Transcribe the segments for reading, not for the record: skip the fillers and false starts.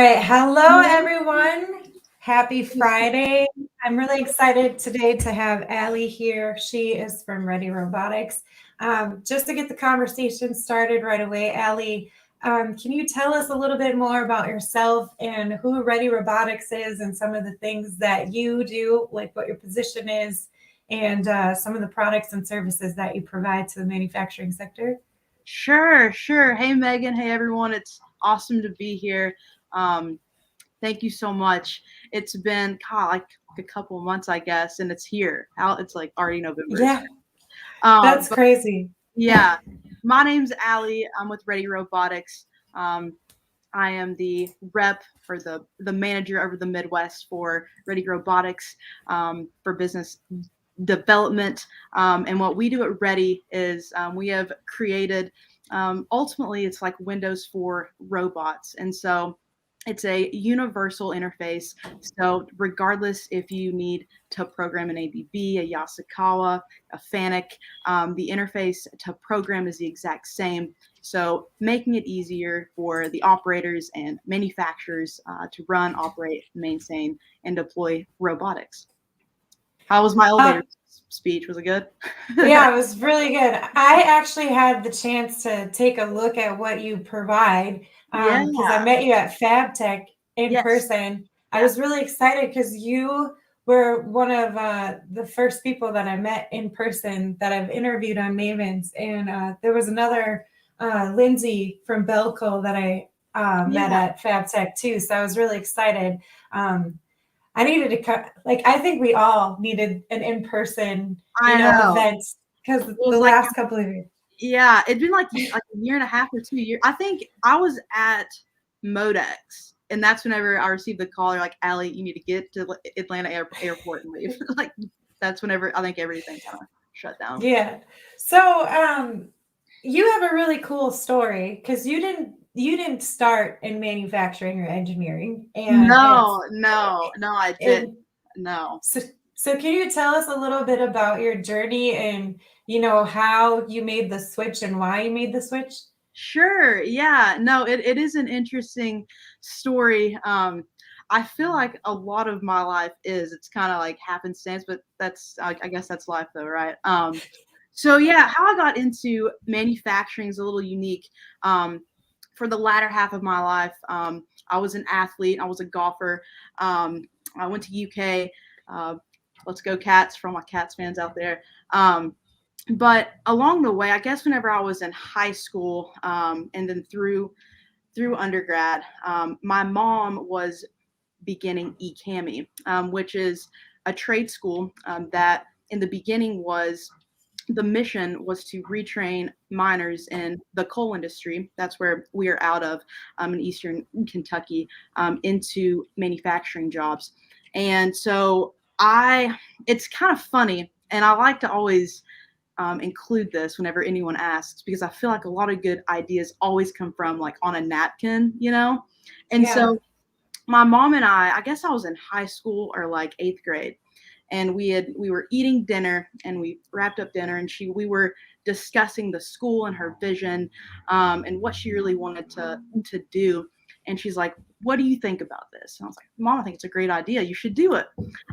right. Hello, everyone. Happy Friday. I'm really excited today to have Allie here. She is from Ready Robotics. Just to get the conversation started right away, Allie, can you tell us a little bit more about yourself and who Ready Robotics is and some of the things that you do, like what your position is, and some of the products and services that you provide to the manufacturing sector? Sure. Hey, Megan. Hey, everyone. It's awesome to be here. Thank you so much. It's been like a couple of months, I guess, and it's here. It's like already November. Yeah, that's But crazy. yeah, my name's Allie. I'm with Ready Robotics. Um, I am the rep or the manager over the Midwest for Ready Robotics for business development. And what we do at Ready is we have created, ultimately, it's like Windows for robots. And so it's a universal interface. So regardless if you need to program an ABB, a Yasukawa, a FANUC, the interface to program is the exact same. So making it easier for the operators and manufacturers to run, operate, maintain, and deploy robotics. How was my elevator speech? Was it good? Yeah, it was really good. I actually had the chance to take a look at what you provide Yeah. because I met you at FabTech in Yes. person. I Yeah. was really excited because you were one of the first people that I met in person that I've interviewed on Mavens. And there was another Lindsay from Belco that I met Yeah. at FabTech too. So I was really excited. I needed to cut, like, I think we all needed an in-person, I know. event because It the was like, last couple of years. yeah, it'd been like a year and a half or 2 years. I think I was at Modex, and that's whenever I received the call. They're like, Allie, you need to get to Atlanta airport and leave. Like, that's whenever I think everything kind of shut down. Yeah. So, you have a really cool story because you didn't start in manufacturing or engineering, and No, I didn't. and No. so can you tell us a little bit about your journey and how you made the switch and why you made the switch? Sure. Yeah. No, it is an interesting story. I feel like a lot of my life it's kind of like happenstance, but I guess that's life though, right? So yeah, how I got into manufacturing is a little unique. For the latter half of my life, I was an athlete. I was a golfer. I went to UK. Let's go Cats for all my Cats fans out there. But along the way, I guess whenever I was in high school, and then through undergrad, my mom was beginning eCammy, which is a trade school that in the beginning the mission was to retrain miners in the coal industry. That's where we are out of in Eastern Kentucky, into manufacturing jobs. And so it's kind of funny, and I like to always include this whenever anyone asks, because I feel like a lot of good ideas always come from like on a napkin, And Yeah. so my mom and I guess I was in high school or like 8th grade, and we were eating dinner, and we wrapped up dinner, and we were discussing the school and her vision, and what she really wanted to do. And she's like, "What do you think about this?" And I was like, "Mom, I think it's a great idea. You should do it."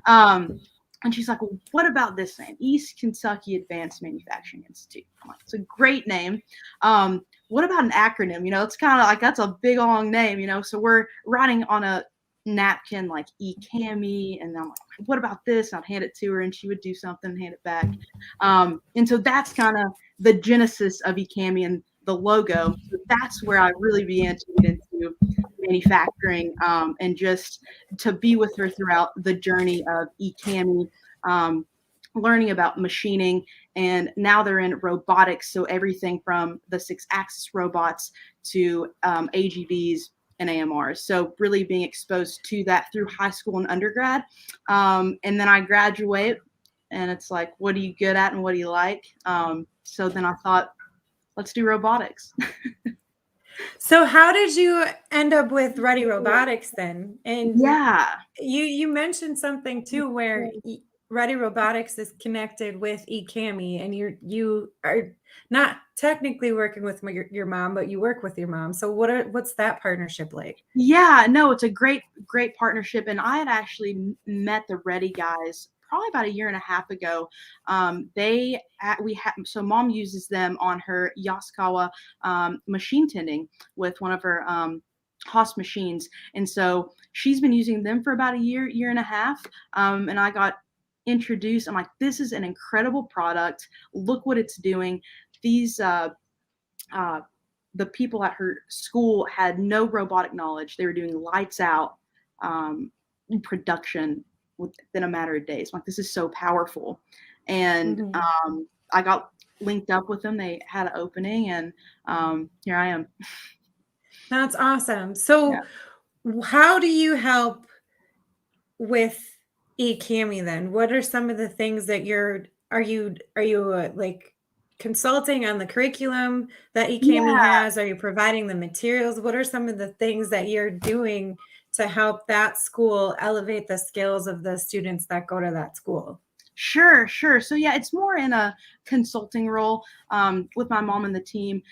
And she's like, "Well, what about this name? East Kentucky Advanced Manufacturing Institute." I'm like, "It's a great name. What about an acronym? It's kind of like, that's a big long name. So we're writing on a napkin like eCammy, and I'm like, "What about this?" And I'd hand it to her, and she would do something and hand it back. And so that's kind of the genesis of eCammy and the logo. So that's where I really began to get into manufacturing, and just to be with her throughout the journey of eCammy, learning about machining. And now they're in robotics, so everything from the 6-axis robots to AGVs and AMRs. So really being exposed to that through high school and undergrad. And then I graduate, and it's like, what are you good at and what do you like? So then I thought, let's do robotics. So how did you end up with Ready Robotics then? And Yeah. you mentioned something too where Ready Robotics is connected with eCami, and you are not technically working with your mom, but you work with your mom. So what's that partnership like? Yeah, no, it's a great partnership, and I had actually met the Ready guys probably about a year and a half ago. So mom uses them on her Yaskawa machine tending with one of her Haas machines, and so she's been using them for about a year and a half. And I got introduced. I'm like, this is an incredible product. Look what it's doing. These uh, the people at her school had no robotic knowledge. They were doing lights out production within a matter of days. I'm like, this is so powerful. And I got linked up with them. They had an opening, and here I am. That's awesome. So how do you help with eCami then? What are some of the things that are you like consulting on the curriculum that eCami Yeah, has? Are you providing the materials? What are some of the things that you're doing to help that school elevate the skills of the students that go to that school? sure. So yeah, it's more in a consulting role with my mom and the team,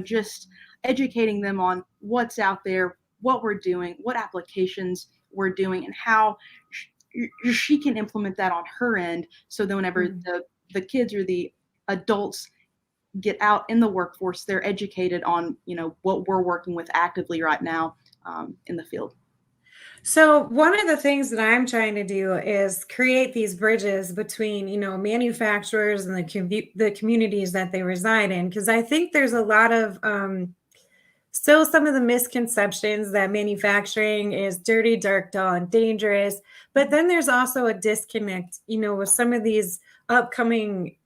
just educating them on what's out there, what we're doing, what applications we're doing, and how she can implement that on her end. So then whenever the kids or the adults get out in the workforce, they're educated on, what we're working with actively right now in the field. So one of the things that I'm trying to do is create these bridges between, manufacturers and the communities that they reside in, because I think there's a lot of still some of the misconceptions that manufacturing is dirty, dark, dull, and dangerous. But then there's also a disconnect, with some of these upcoming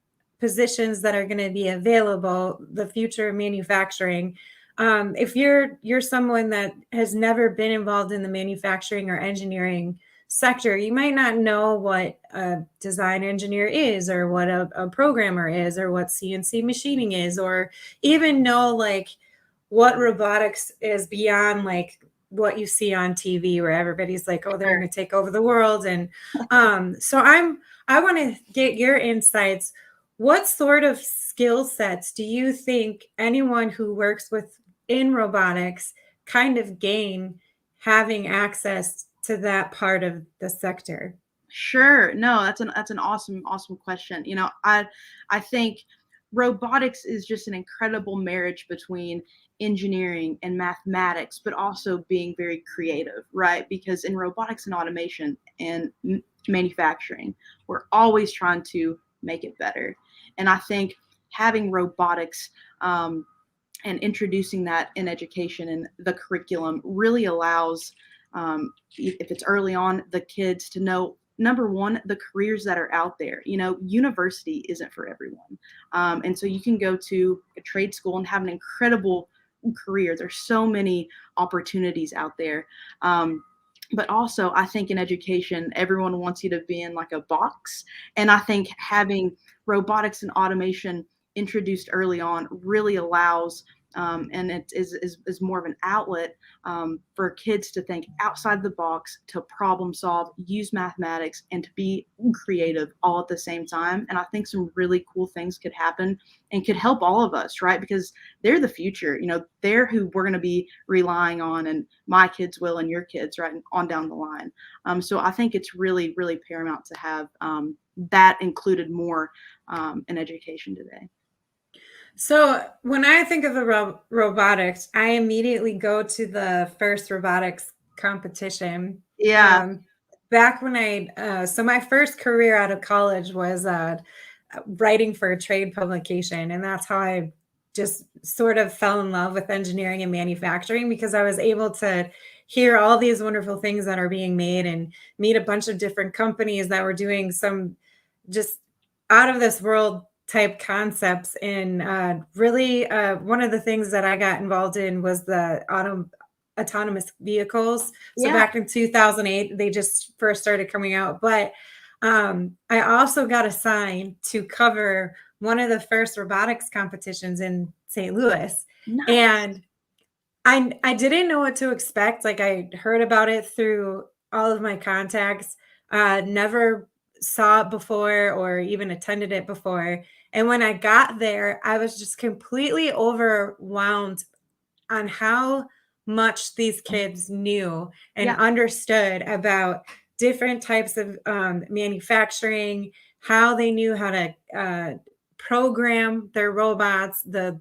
positions that are going to be available, the future of manufacturing. If you're someone that has never been involved in the manufacturing or engineering sector, you might not know what a design engineer is, or what a programmer is, or what CNC machining is, or even know like what robotics is beyond like what you see on TV, where everybody's like, oh, they're going to take over the world. And so I want to get your insights. What sort of skill sets do you think anyone who works in robotics kind of gain having access to that part of the sector? Sure. No, that's an awesome question. I think robotics is just an incredible marriage between engineering and mathematics, but also being very creative, right? Because in robotics and automation and manufacturing, we're always trying to make it better. And I think having robotics and introducing that in education and the curriculum really allows, if it's early on, the kids to know, number one, the careers that are out there. University isn't for everyone. And so you can go to a trade school and have an incredible career. There's so many opportunities out there. But also, I think in education, everyone wants you to be in like a box. And I think having robotics and automation introduced early on really allows, and it is more of an outlet for kids to think outside the box, to problem solve, use mathematics, and to be creative all at the same time. And I think some really cool things could happen and could help all of us, right? Because they're the future. They're who we're going to be relying on, and my kids will, and your kids, right on down the line. So I think it's really, really paramount to have that included more in education today. So when I think of the robotics, I immediately go to the first robotics competition. Yeah. Back when so my first career out of college was writing for a trade publication. And that's how I just sort of fell in love with engineering and manufacturing, because I was able to hear all these wonderful things that are being made and meet a bunch of different companies that were doing some just out of this world type concepts. And really, one of the things that I got involved in was the autonomous vehicles. So back in 2008, they just first started coming out. But I also got assigned to cover one of the first robotics competitions in St. Louis. Nice. And I didn't know what to expect. Like, I heard about it through all of my contacts, never saw it before or even attended it before. And when I got there, I was just completely overwhelmed on how much these kids knew and Yeah. understood about different types of manufacturing, how they knew how to program their robots, the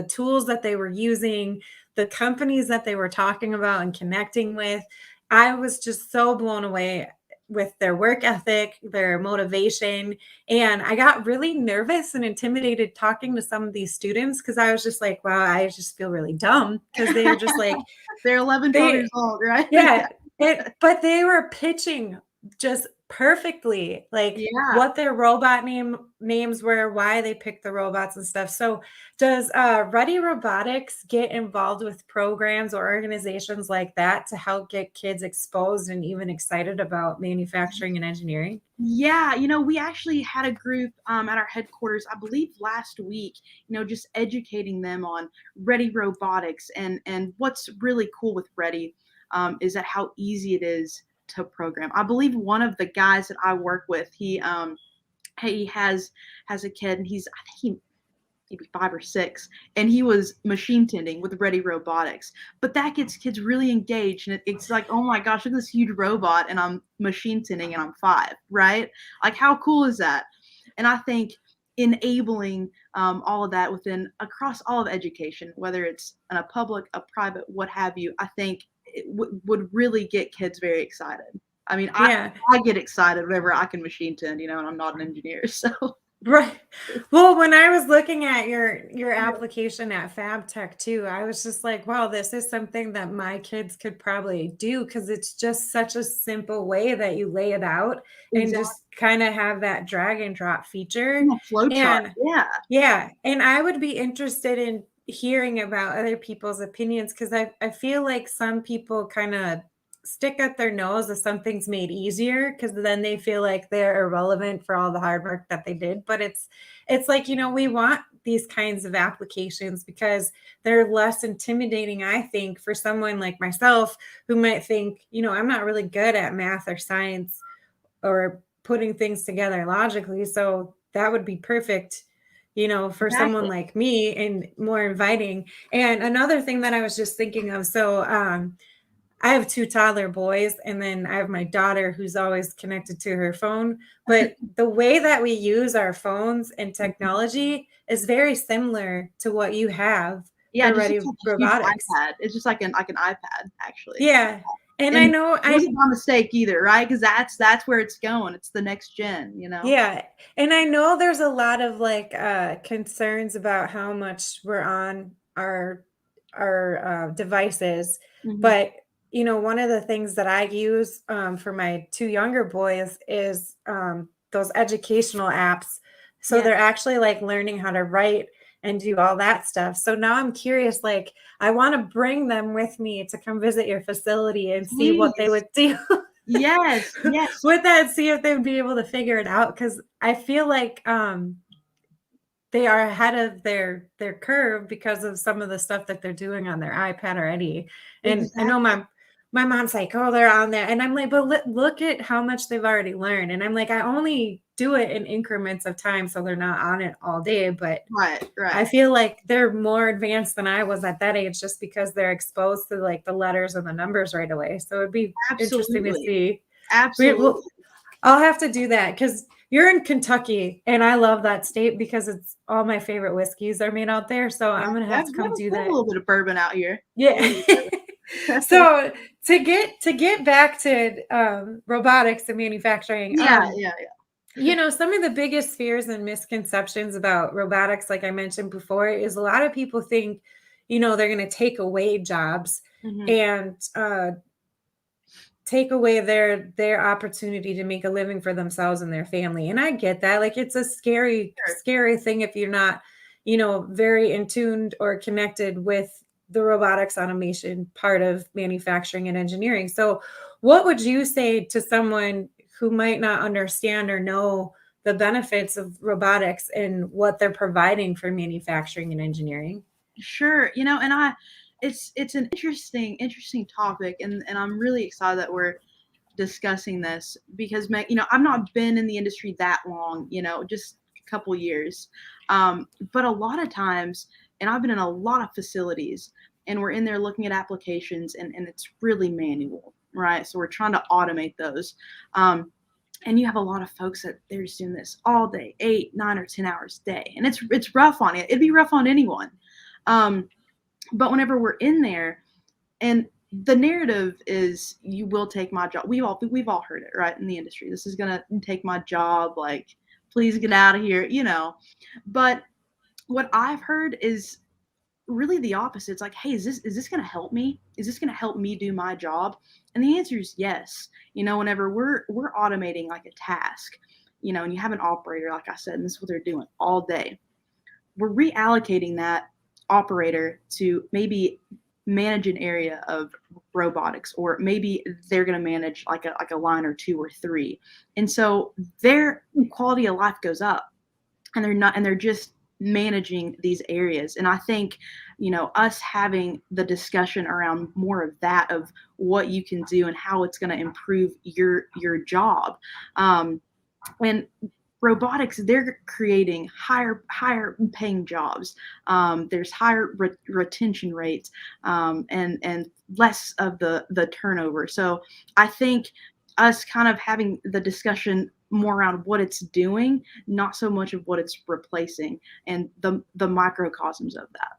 tools that they were using, the companies that they were talking about and connecting with. I was just so blown away with their work ethic, their motivation. And I got really nervous and intimidated talking to some of these students because I was just like, wow, I just feel really dumb because they're just like, They're 11, 12 years old, right? yeah. But they were pitching just perfectly, like Yeah. what their robot names were, why they picked the robots and stuff. So does Ready Robotics get involved with programs or organizations like that to help get kids exposed and even excited about manufacturing and engineering? Yeah, we actually had a group at our headquarters, I believe last week, just educating them on Ready Robotics. And what's really cool with Ready is that how easy it is to program. I believe one of the guys that I work with, he has a kid, and I think he maybe 5 or 6, and he was machine tending with Ready Robotics. But that gets kids really engaged, and it's like, oh my gosh, look at this huge robot, and I'm machine tending, and I'm 5, right? Like, how cool is that? And I think enabling all of that across all of education, whether it's in a public, a private, what have you, I think it would really get kids very excited. I mean, Yeah. I get excited whenever I can machine tend, and I'm not an engineer, so. Right. Well, when I was looking at your application at FabTech too, I was just like, wow, this is something that my kids could probably do because it's just such a simple way that you lay it out and Exactly. just kind of have that drag and drop feature. Yeah, flow chart. And Yeah. yeah, and I would be interested in hearing about other people's opinions because I feel like some people kind of stick at their nose if something's made easier because then they feel like they're irrelevant for all the hard work that they did. But it's like, we want these kinds of applications because they're less intimidating, I think, for someone like myself who might think, I'm not really good at math or science or putting things together logically. So that would be perfect, for someone Exactly. like me and more inviting. And another thing that I was just thinking of, so I have 2 toddler boys, and then I have my daughter who's always connected to her phone. But the way that we use our phones and technology is very similar to what you have Yeah, for it just Ready looks like a huge Robotics. iPad. It's just like an iPad, actually. Yeah. And I And know it wasn't by mistake either, right? Because that's where it's going. It's the next gen. Yeah. And I know there's a lot of like concerns about how much we're on our devices, Mhm. but one of the things that I use for my 2 younger boys is those educational apps. So Yes, they're actually like learning how to write and do all that stuff. So now I'm curious, like I want to bring them with me to come visit your facility and see what they please. would do. Yes, yes. With that, see if they would be able to figure it out because I feel like they are ahead of their curve because of some of the stuff that they're doing on their iPad already. And I know Exactly. my mom's like, oh, they're on there, and I'm like, but look at how much they've already learned. And I'm like, I only do it in increments of time, so they're not on it all day, but Right, I right. feel like they're more advanced than I was at that age just because they're exposed to like the letters and the numbers right away. So it'd be interesting to Absolutely. see. Absolutely. I'll have to do that because you're in Kentucky and I love that state because it's all my favorite whiskeys are made out there. So I'm gonna have to We come do have a that. little bit of bourbon out here. A Yeah. little bit of bourbon. So to get back to robotics and manufacturing, Yeah, yeah, some of the biggest fears and misconceptions about robotics, like I mentioned before, is a lot of people think, they're gonna take away jobs yeah. Mhm. and take away their opportunity to make a living for themselves and their family. And I get that. Like it's a scary, Sure. scary thing if you're not, very in tuned or connected with the robotics automation part of manufacturing and engineering. So what would you say to someone who might not understand or know the benefits of robotics and what they're providing for manufacturing and engineering? Sure. And it's an interesting topic, and I'm really excited that we're discussing this because, I've not been in the industry that long, just a couple years. But a lot of times, and I've been in a lot of facilities, and we're in there looking at applications, and it's really manual, right? So we're trying to automate those. And you have a lot of folks that they're just doing this all day, 8, 9, or 10 hours a day. And it's rough on it. It'd be rough on anyone. But whenever we're in there, and the narrative is, you will take my job. We've all heard it, right, in the industry. This is gonna take my job. Like, please get out of here, But what I've heard is really the opposite. It's like, hey, is this gonna help me? Is this gonna help me do my job? And the answer is yes. Whenever we're automating like a task, and you have an operator, like I said, and this is what they're doing all day. We're reallocating that operator to maybe manage an area of robotics, or maybe they're going to manage like a line or 2 or 3. And so their quality of life goes up, and they're just managing these areas. And I think, us having the discussion around more of that, of what you can do and how it's going to improve your job. And robotics, they're creating higher paying jobs. There's higher retention rates, and less of the turnover. So I think us kind of having the discussion more around what it's doing, not so much of what it's replacing, and the microcosms of that.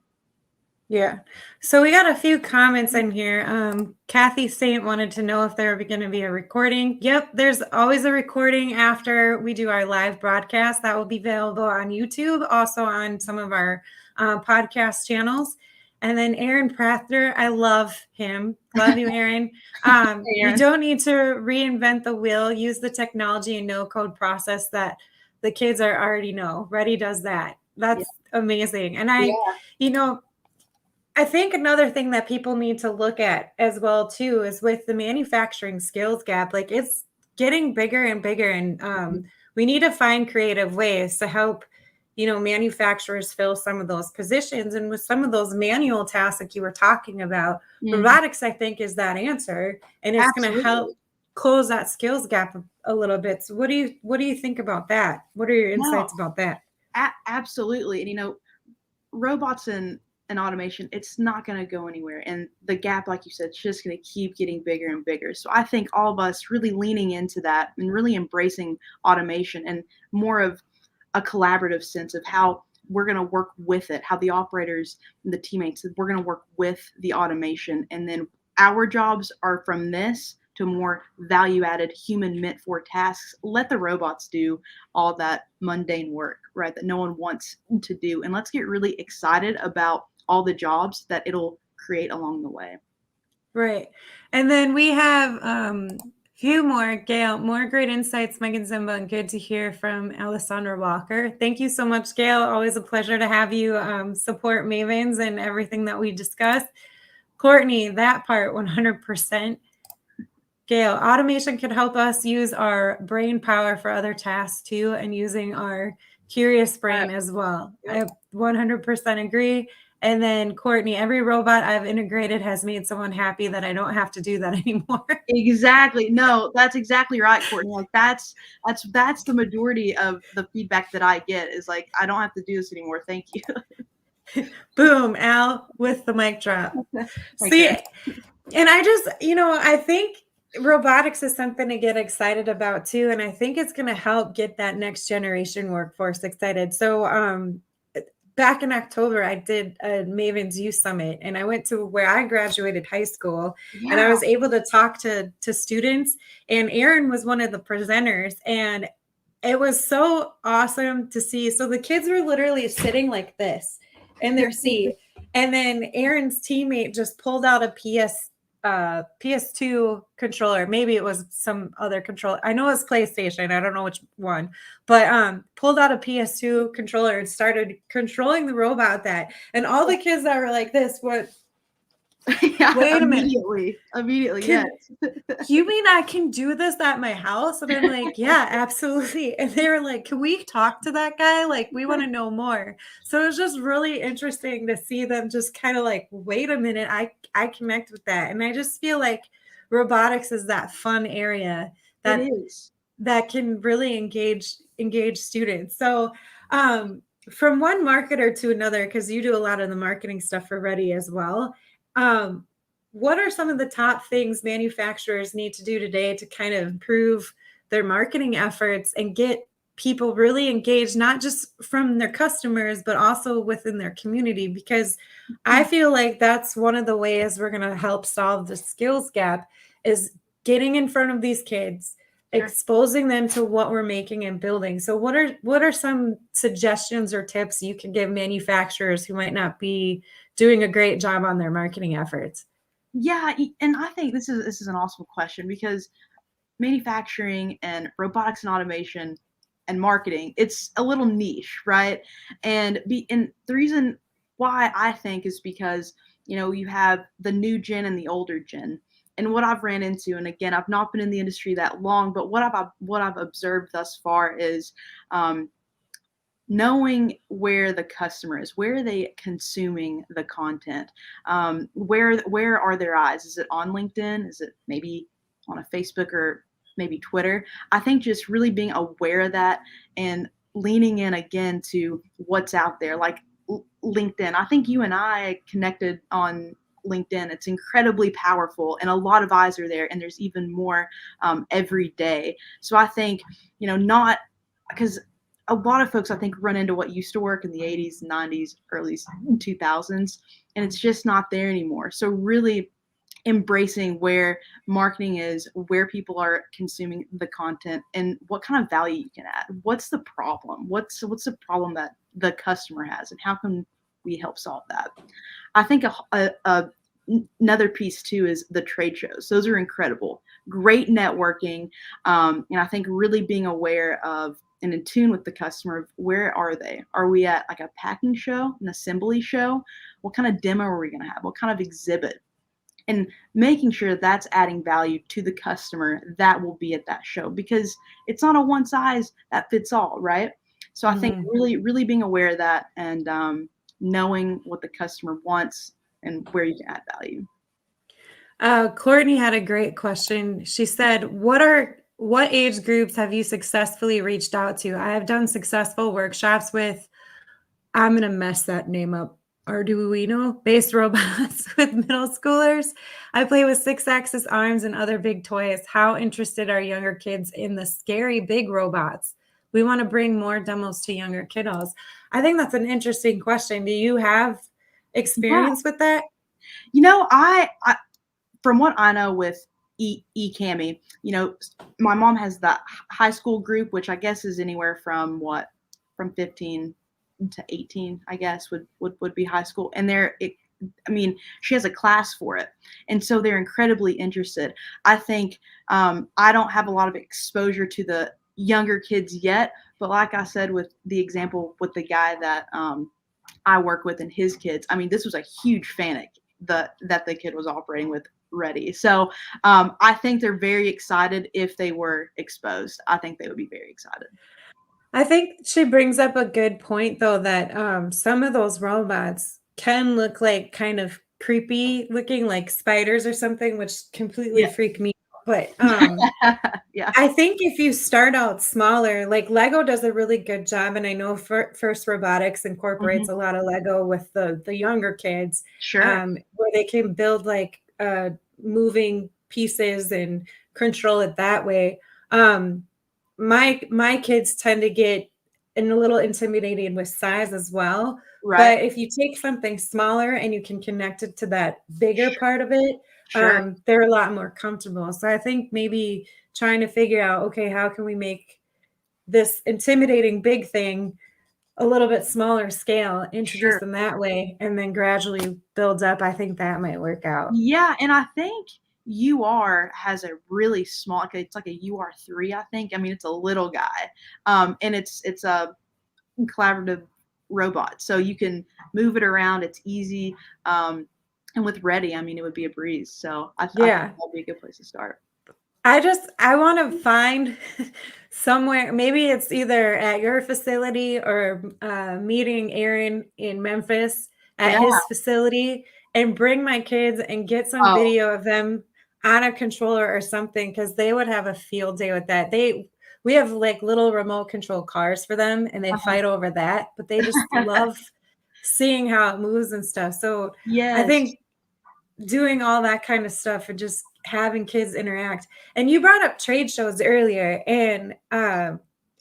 Yeah. So we got a few comments in here. Kathy Saint wanted to know if there were going to be a recording. Yep, there's always a recording after we do our live broadcast. That will be available on YouTube, also on some of our podcast channels. And then Aaron Prather, I love him. Love you, Aaron. You don't need to reinvent the wheel. Use the technology and no-code process that the kids already know. Ready does that. That's amazing. And I think another thing that people need to look at as well too is with the manufacturing skills gap. Like, it's getting bigger and bigger, and we need to find creative ways to help, manufacturers fill some of those positions. And with some of those manual tasks like you were talking about, robotics, I think, is that answer, and it's going to help close that skills gap a little bit. So what do you think about that? What are your insights about that? Absolutely. And robots and automation, it's not going to go anywhere, and the gap, like you said, it's just going to keep getting bigger and bigger. So I think all of us really leaning into that and really embracing automation, and more of a collaborative sense of how we're going to work with it, how the operators and the teammates, we're going to work with the automation, and then our jobs are from this to more value-added, human meant for tasks. Let the robots do all that mundane work, right, that no one wants to do, and let's get really excited about all the jobs that it'll create along the way. Right. And then we have a few more, Gail, more great insights, Meaghan Ziemba, and good to hear from Alessandra Walker. Thank you so much, Gail. Always a pleasure to have you support Mavens and everything that we discussed. Courtney, that part 100%. Gail, automation can help us use our brain power for other tasks too, and using our curious brain as well. I 100% agree. And then Courtney, every robot I've integrated has made someone happy that I don't have to do that anymore. Exactly. No, that's exactly right, Courtney. Like, that's the majority of the feedback that I get is like, I don't have to do this anymore. Thank you. Boom, Al with the mic drop. See, and I just, I think robotics is something to get excited about too. And I think it's going to help get that next generation workforce excited. So, back in October, I did a Mavens Youth Summit, and I went to where I graduated high school, and I was able to talk to students, and Aaron was one of the presenters, and it was so awesome to see. So the kids were literally sitting like this in their seat, and then Aaron's teammate just pulled out a PS2 controller. Maybe it was some other controller. I know it's PlayStation. I don't know which one, but pulled out a PS2 controller and started controlling the robot with that. And all the kids that were like this, what? Wait a minute. Immediately, yes. You mean I can do this at my house? And I'm like, yeah, absolutely. And they were like, can we talk to that guy? Like, we want to know more. So it was just really interesting to see them just kind of like, wait a minute, I connect with that. And I just feel like robotics is that fun area It that is. that can really engage students. So from one marketer to another, because you do a lot of the marketing stuff for Ready as well. Um, what are some of the top things manufacturers need to do today to kind of improve their marketing efforts and get people really engaged, not just from their customers, but also within their community? Because I feel like that's one of the ways we're going to help solve the skills gap is getting in front of these kids, Sure. exposing them to what we're making and building. So what are some suggestions or tips you can give manufacturers who might not be doing a great job on their marketing efforts? Yeah, and I think this is an awesome question because manufacturing and robotics and automation and marketing, it's a little niche, right? And the reason why I think is because, you have the new gen and the older gen. And what I've ran into, and again, I've not been in the industry that long, but what I've observed thus far is um, knowing where the customer is, where are they consuming the content, where are their eyes? Is it on LinkedIn? Is it maybe on a Facebook or maybe Twitter? I think just really being aware of that and leaning in again to what's out there, like LinkedIn. I think you and I connected on LinkedIn. It's incredibly powerful, and a lot of eyes are there, and there's even more every day. So I think, not because a lot of folks I think run into what used to work in the 80s, 90s, early 2000s, and it's just not there anymore. So really embracing where marketing is, where people are consuming the content, and what kind of value you can add. What's the problem? What's the problem that the customer has, and how can we help solve that? I think another piece too is the trade shows. Those are incredible, great networking, and I think really being aware of and in tune with the customer of where are they? Are we at like a packing show, an assembly show? What kind of demo are we going to have? What kind of exhibit? And making sure that's adding value to the customer that will be at that show, because it's not a one size that fits all, right? So I think really being aware of that and knowing what the customer wants and where you can add value. Courtney had a great question. She said, what age groups have you successfully reached out to? I have done successful workshops with, I'm going to mess that name up, Arduino-based robots with middle schoolers. I play with 6-axis arms and other big toys. How interested are younger kids in the scary big robots? We want to bring more demos to younger kiddos. I think that's an interesting question. Do you have experience with that? I from what I know with eCammy, my mom has the high school group, which I guess is anywhere from 15 to 18, I guess would be high school. And she has a class for it. And so they're incredibly interested. I think I don't have a lot of exposure to the younger kids yet, but like I said, with the example with the guy that I work with and his kids, this was a huge FANUC that the kid was operating with Ready. So I think they're very excited. If they were exposed, I think they would be very excited. I think she brings up a good point, though, that some of those robots can look like kind of creepy looking, like spiders or something, which completely freak me out. But yeah, I think if you start out smaller, like Lego does a really good job, and I know First Robotics incorporates a lot of Lego with the younger kids, sure. where they can build like moving pieces and control it that way. My kids tend to get a little intimidated with size as well. Right. But if you take something smaller and you can connect it to that bigger part of it, Sure. they're a lot more comfortable. So I think maybe trying to figure out, okay, how can we make this intimidating big thing a little bit smaller scale, introduce them that way, and then gradually build up. I think that might work out. Yeah, and I think UR has a really small, it's like a UR3, I think. It's a little guy. And it's a collaborative robot. So you can move it around, it's easy. And with Ready, it would be a breeze. So I think that'd be a good place to start. I want to find somewhere, maybe it's either at your facility or meeting Aaron in Memphis at his facility and bring my kids and get some video of them on a controller or something, because they would have a field day with that. We have like little remote control cars for them, and they fight over that, but they just love seeing how it moves and stuff. So I Yes. think doing all that kind of stuff and just having kids interact. And you brought up trade shows earlier, and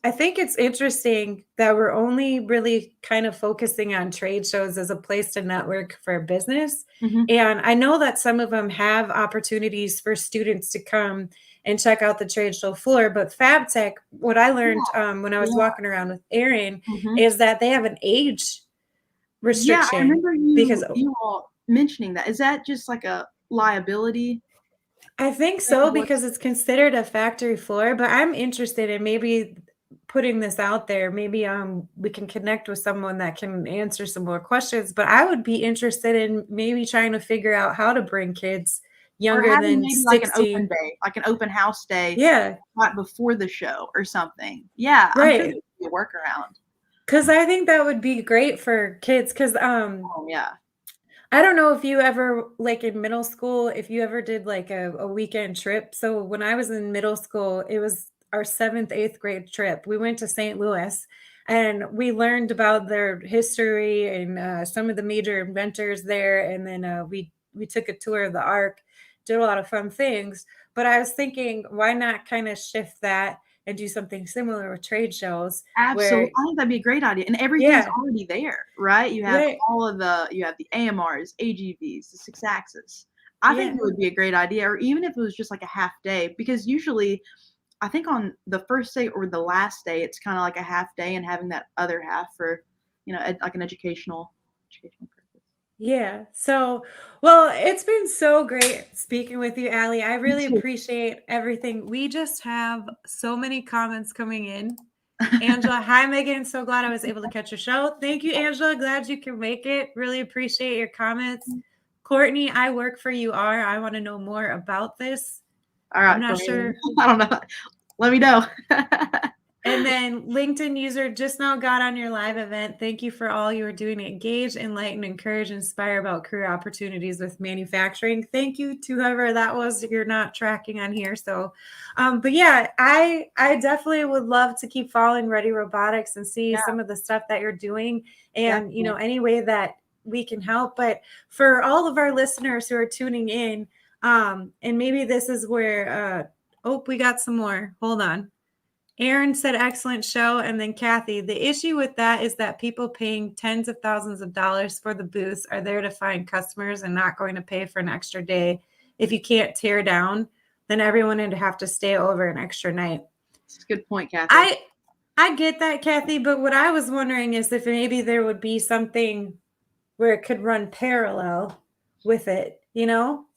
I think it's interesting that we're only really kind of focusing on trade shows as a place to network for business. Mhm. And I know that some of them have opportunities for students to come and check out the trade show floor. But FabTech, what I learned when I was walking around with Aaron, Mhm. is that they have an age Yeah, restriction. I remember because you all mentioning that. Is that just like a liability? I think Like, so, what's because it's considered a factory floor, but I'm interested in maybe putting this out there. Maybe we can connect with someone that can answer some more questions, but I would be interested in maybe trying to figure out how to bring kids or younger having than maybe like an open 16. day, like an open house day Yeah, right before the show or something. Yeah, I'm sure right. there'd be a workaround. Because I think that would be great for kids. Because Oh, yeah. I don't know if you ever, like in middle school, if you ever did like a weekend trip. So when I was in middle school, it was our seventh, eighth grade trip. We went to St. Louis and we learned about their history and some of the major inventors there. And then we took a tour of the Ark, did a lot of fun things. But I was thinking, why not kind of shift that and do something similar with trade shows Absolutely. where, I think that'd be a great idea, and everything's yeah, already there, right? You have right, you have the AMRs, AGVs, the 6-axis. I think yeah. it would be a great idea, or even if it was just like a half day, because usually I think on the first day or the last day, it's kinda like a half day and having that other half for, like an educational purpose. Yeah. So, well, it's been so great speaking with you, Allie. I Me really too. appreciate everything. We just have so many comments coming in. Angela, hi, Megan. So glad I was able to catch your show. Thank you, Angela. Glad you can make it. Really appreciate your comments. Courtney, I work for UR. I want to know more about this. I'm Alright, not Corinne. sure. I don't know. Let me know. And then LinkedIn user just now got on your live event. Thank you for all you are doing to engage, enlighten, encourage, inspire about career opportunities with manufacturing. Thank you to whoever that was. You're not tracking on here. So, but yeah, I definitely would love to keep following Ready Robotics and see Yeah, some of the stuff that you're doing and, definitely. any way that we can help. But for all of our listeners who are tuning in, and maybe this is where, oh, we got some more. Hold on. Aaron said, excellent show. And then Kathy, the issue with that is that people paying tens of thousands of dollars for the booths are there to find customers and not going to pay for an extra day. If you can't tear down, then everyone would have to stay over an extra night. That's a good point, Kathy. I get that, Kathy, but what I was wondering is if maybe there would be something where it could run parallel with it,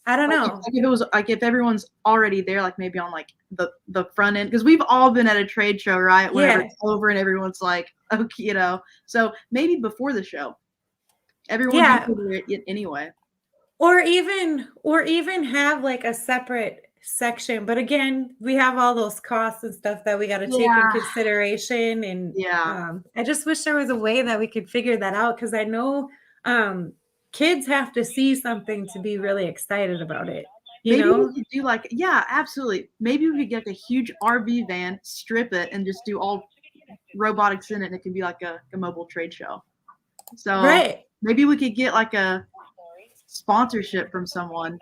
I don't know. Like if it was like if everyone's already there, like maybe on like the front end, because we've all been at a trade show, right? Whenever Yeah. it's over and everyone's like, okay, so maybe before the show, everyone's Yeah. usually there anyway. Or even have like a separate section. But again, we have all those costs and stuff that we got to take in Yeah, consideration. And yeah. I just wish there was a way that we could figure that out, because I know kids have to see something to be really excited about it, Maybe we could do like, yeah, absolutely. Maybe we could get a huge RV van, strip it, and just do all robotics in it, and it could be like a mobile trade show. So Right. maybe we could get like a sponsorship from someone.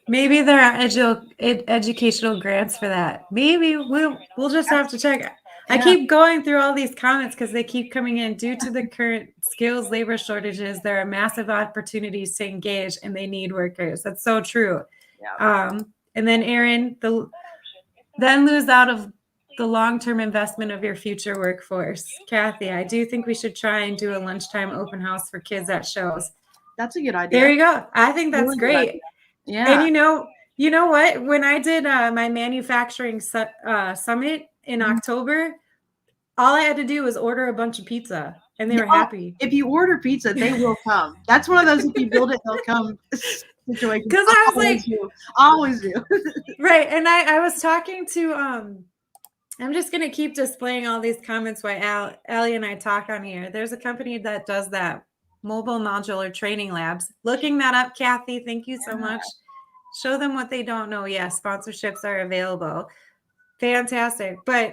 Maybe there are educational grants for that. Maybe we'll just have to check. I Yeah. keep going through all these comments because they keep coming in. Due to the current skills labor shortages, there are massive opportunities to engage, and they need workers. That's so true. Yeah. And then Aaron, then lose out of the long-term investment of your future workforce. Kathy, I do think we should try and do a lunchtime open house for kids at shows. That's a good idea. There you go. I think that's Really good idea. great. Yeah. And you know what? When I did my manufacturing summit in October, all I had to do was order a bunch of pizza, and they were happy. If you order pizza, they will come. That's one of those, if you build it, they'll come situations. Because I was like, I always do. right. And I was talking to I'm just gonna keep displaying all these comments while Allie and I talk on here. There's a company that does that, mobile modular training labs. Looking that up, Kathy. Thank you so much. Show them what they don't know. Yes, sponsorships are available. Fantastic. But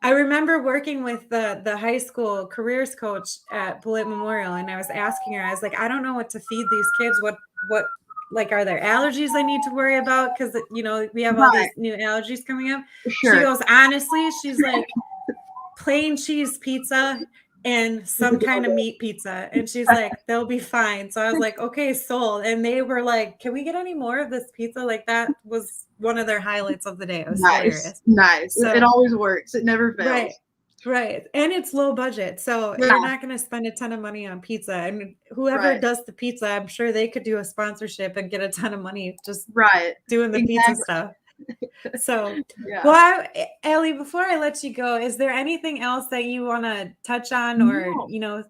I remember working with the high school careers coach at Bullitt Memorial, and I was asking her, I was like, I don't know what to feed these kids. What like, are there allergies I need to worry about? Because, you know, we have all Right. these new allergies coming up. Sure. She goes, honestly, she's like, plain cheese pizza and some kind of meat pizza. And she's like, they'll be fine. So I was like, okay, sold. And they were like, can we get any more of this pizza? Like, that was one of their highlights of the day. It was hilarious. Nice. So, it always works. It never fails. Right. And it's low budget. So you're not going to spend a ton of money on pizza. And whoever does the pizza, I'm sure they could do a sponsorship and get a ton of money just doing the pizza stuff. So, well, Ellie, before I let you go, is there anything else that you want to touch on, or, you know,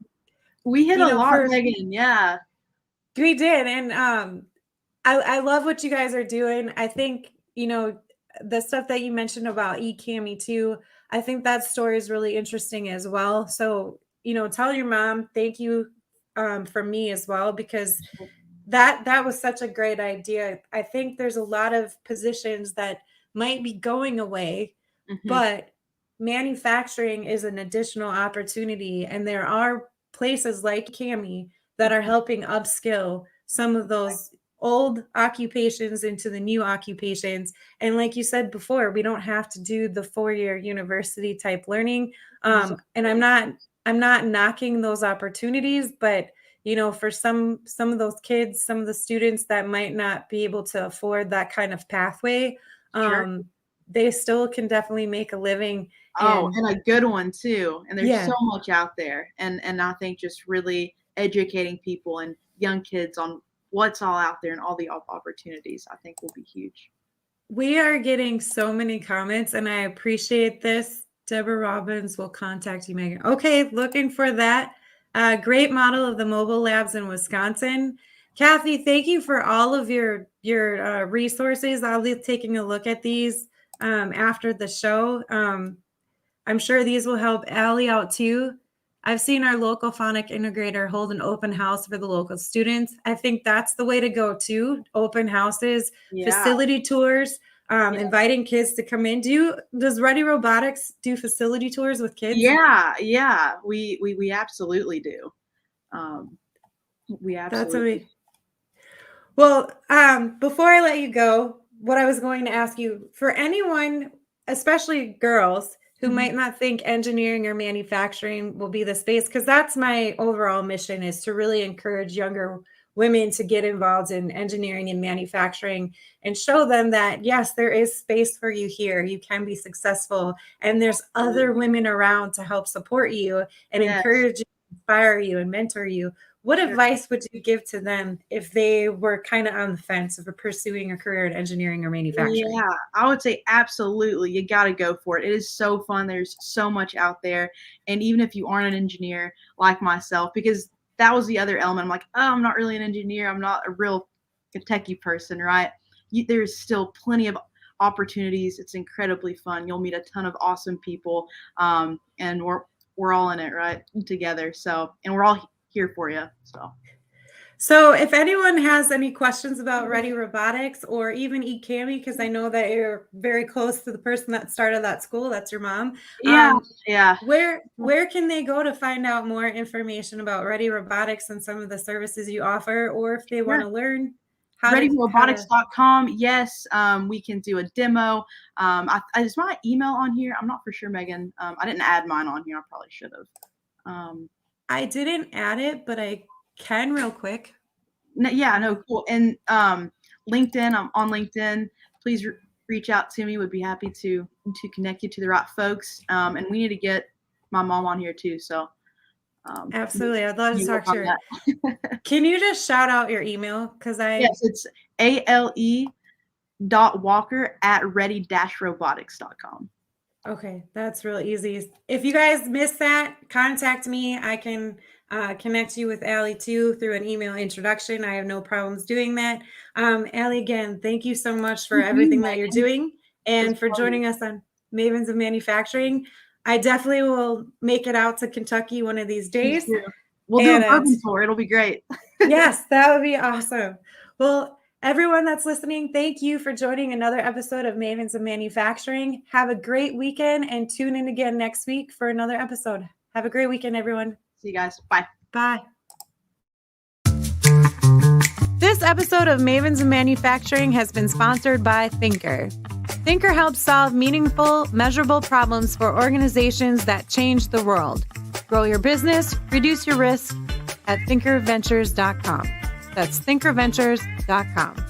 we hit a lot, Meaghan. Yeah, we did. And I love what you guys are doing. I think, you know, the stuff that you mentioned about eCammy too, I think that story is really interesting as well. So, you know, tell your mom, thank you from me as well, because that was such a great idea. I think there's a lot of positions that might be going away, but manufacturing is an additional opportunity. And there are places like Cami that are helping upskill some of those old occupations into the new occupations. And like you said before, we don't have to do the 4-year university type learning. And I'm not knocking those opportunities, but you know, for some of those kids, some of the students that might not be able to afford that kind of pathway, they still can definitely make a living. And a good one too. And there's so much out there. And I think just really educating people and young kids on what's all out there and all the opportunities, I think, will be huge. We are getting so many comments, and I appreciate this. Deborah Robbins will contact you, Meaghan. Okay, looking for that. Great model of the mobile labs in Wisconsin. Kathy, thank you for all of your resources. I'll be taking a look at these after the show. I'm sure these will help Allie out too. I've seen our local phonic integrator hold an open house for the local students. I think that's the way to go too. Open houses, facility tours, inviting kids to come in. Does Ready Robotics do facility tours with kids? Yeah, we absolutely do. We absolutely. Well, before I let you go, what I was going to ask you, for anyone, especially girls, who might not think engineering or manufacturing will be the space, because that's my overall mission, is to really encourage younger women to get involved in engineering and manufacturing and show them that, yes, there is space for you here. You can be successful, and there's other women around to help support you and encourage you, inspire you, and mentor you. What advice would you give to them if they were kind of on the fence of pursuing a career in engineering or manufacturing? Yeah, I would say absolutely. You got to go for it. It is so fun. There's so much out there. And even if you aren't an engineer like myself, because that was the other element. I'm like, oh, I'm not really an engineer. I'm not a real techie person, right? There's still plenty of opportunities. It's incredibly fun. You'll meet a ton of awesome people. And we're all in it, right? Together. So, and we're all here for you. So if anyone has any questions about Ready Robotics or even eCammy, because I know that you're very close to the person that started that school, that's your mom. Yeah. Where can they go to find out more information about Ready Robotics and some of the services you offer, or if they want to learn? ReadyRobotics.com. Yes, we can do a demo. Is my email on here? I'm not for sure, Meaghan. I didn't add mine on here. I probably should have. I didn't add it, but I can real quick. No, cool. And LinkedIn, I'm on LinkedIn. Please reach out to me. Would be happy to connect you to the right folks. And we need to get my mom on here too. So absolutely, I'd love to talk to her. Can you just shout out your email? Yes, it's ale.walker@ready-robotics.com. Okay, that's real easy. If you guys missed that, contact me. I can connect you with Allie too through an email introduction. I have no problems doing that. Allie, again, thank you so much for everything that you're doing and for joining us on Mavens of Manufacturing. I definitely will make it out to Kentucky one of these days. We'll do a bourbon tour. It'll be great. Yes, that would be awesome. Well, Everyone that's listening, thank you for joining another episode of Mavens of Manufacturing. Have a great weekend and tune in again next week for another episode. Have a great weekend, everyone. See you guys. Bye. Bye. This episode of Mavens of Manufacturing has been sponsored by Thinker. Thinker helps solve meaningful, measurable problems for organizations that change the world. Grow your business, reduce your risk at thinkerventures.com. That's thinkerventures.com.